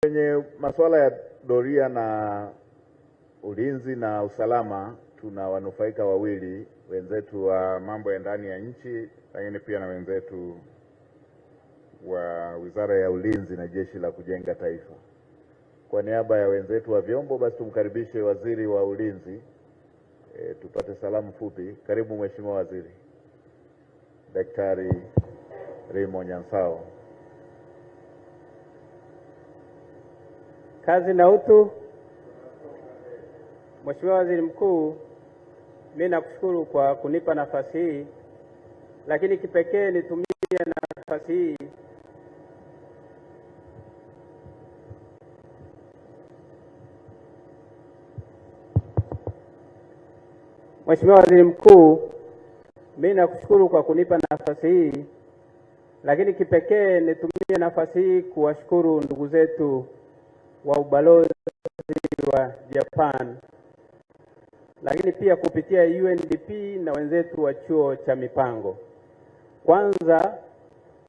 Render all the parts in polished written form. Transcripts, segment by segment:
Kwenye masuala ya doria na ulinzi na usalama tuna wanufaika wawili, wenzetu wa mambo ya ndani ya nchi, lakini pia na wenzetu wa Wizara ya Ulinzi na Jeshi la Kujenga Taifa. Kwa niaba ya wenzetu wa vyombo, basi tumkaribishe Waziri wa Ulinzi tupate salamu fupi. Karibu Mheshimiwa Waziri. Daktari Raymond Nyansao. Kazi na utu. Mheshimiwa Waziri Mkuu, mimi nakushukuru kwa kunipa nafasi hii, lakini kipekee nitumie nafasi hii Mheshimiwa Waziri Mkuu, mimi nakushukuru kwa kunipa nafasi hii, lakini kipekee nitumie nafasi hii kuwashukuru ndugu zetu wa ubalozi wa Japan, lakini pia kupitia UNDP na wenzetu wa chuo cha mipango. Kwanza,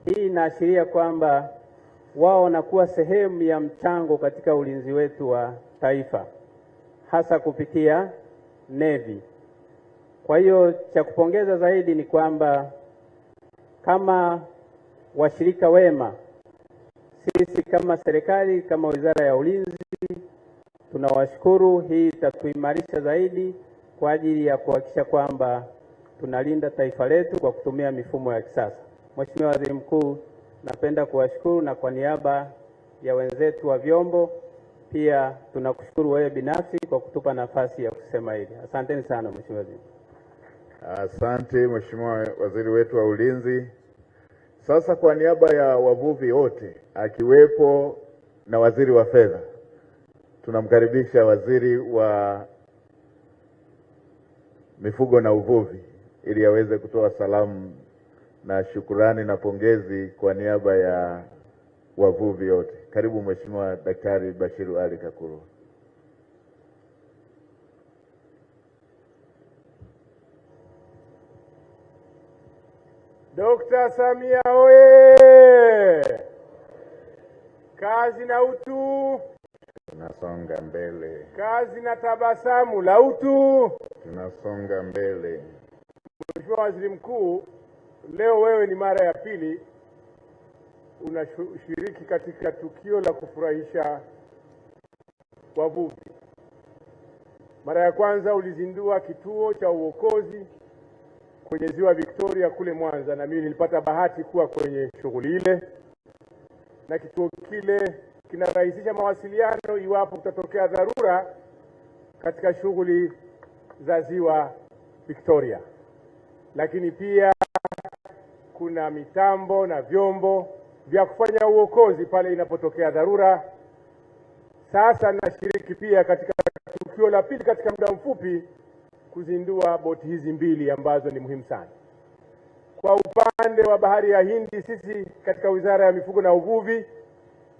hii inaashiria kwamba wao wanakuwa sehemu ya mchango katika ulinzi wetu wa taifa, hasa kupitia Navy. Kwa hiyo cha kupongeza zaidi ni kwamba kama washirika wema, sisi kama serikali, kama Wizara ya Ulinzi, tunawashukuru. Hii itatuimarisha zaidi kwa ajili ya kuhakikisha kwamba tunalinda taifa letu kwa kutumia mifumo ya kisasa. Mheshimiwa Waziri Mkuu, napenda kuwashukuru, na kwa niaba ya wenzetu wa vyombo pia tunakushukuru wewe binafsi kwa kutupa nafasi ya kusema hili. Asanteni sana Mheshimiwa Waziri. Asante Mheshimiwa Waziri wetu wa Ulinzi. Sasa kwa niaba ya wavuvi wote akiwepo na Waziri wa Fedha, tunamkaribisha Waziri wa Mifugo na Uvuvi ili aweze kutoa salamu na shukurani na pongezi kwa niaba ya wavuvi wote. Karibu Mheshimiwa Daktari Bashiru Ali Kakurwa. Dr. Samia oye! Kazi na utu. Tunasonga mbele. Kazi na tabasamu la utu. Tunasonga mbele. Mheshimiwa Waziri Mkuu, leo wewe ni mara ya pili unashiriki katika tukio la kufurahisha wavuvi. Mara ya kwanza ulizindua kituo cha uokozi kwenye Ziwa Victoria kule Mwanza, na mimi nilipata bahati kuwa kwenye shughuli ile, na kituo kile kinarahisisha mawasiliano iwapo kutatokea dharura katika shughuli za Ziwa Victoria. Lakini pia kuna mitambo na vyombo vya kufanya uokozi pale inapotokea dharura. Sasa nashiriki pia katika tukio la pili katika muda mfupi kuzindua boti hizi mbili ambazo ni muhimu sana. Kwa upande wa Bahari ya Hindi, sisi katika Wizara ya Mifugo na Uvuvi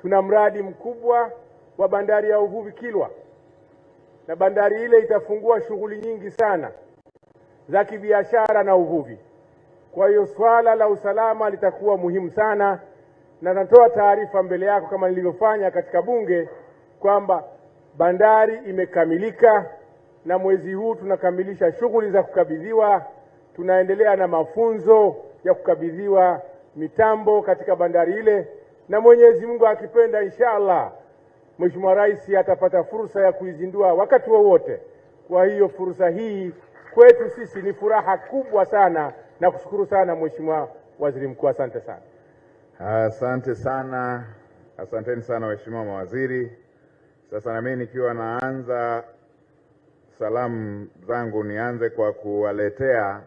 tuna mradi mkubwa wa bandari ya uvuvi Kilwa, na bandari ile itafungua shughuli nyingi sana za kibiashara na uvuvi. Kwa hiyo swala la usalama litakuwa muhimu sana, na natoa taarifa mbele yako kama nilivyofanya katika Bunge kwamba bandari imekamilika, na mwezi huu tunakamilisha shughuli za kukabidhiwa. Tunaendelea na mafunzo ya kukabidhiwa mitambo katika bandari ile, na Mwenyezi Mungu akipenda inshallah Mheshimiwa Rais atapata fursa ya kuizindua wakati wowote. Kwa hiyo fursa hii kwetu sisi ni furaha kubwa sana, na kushukuru sana Mheshimiwa Waziri Mkuu. Asante sana. Asante sana. Asanteni sana Mheshimiwa mawaziri. Sasa na mimi nikiwa naanza salamu zangu, nianze kwa kuwaletea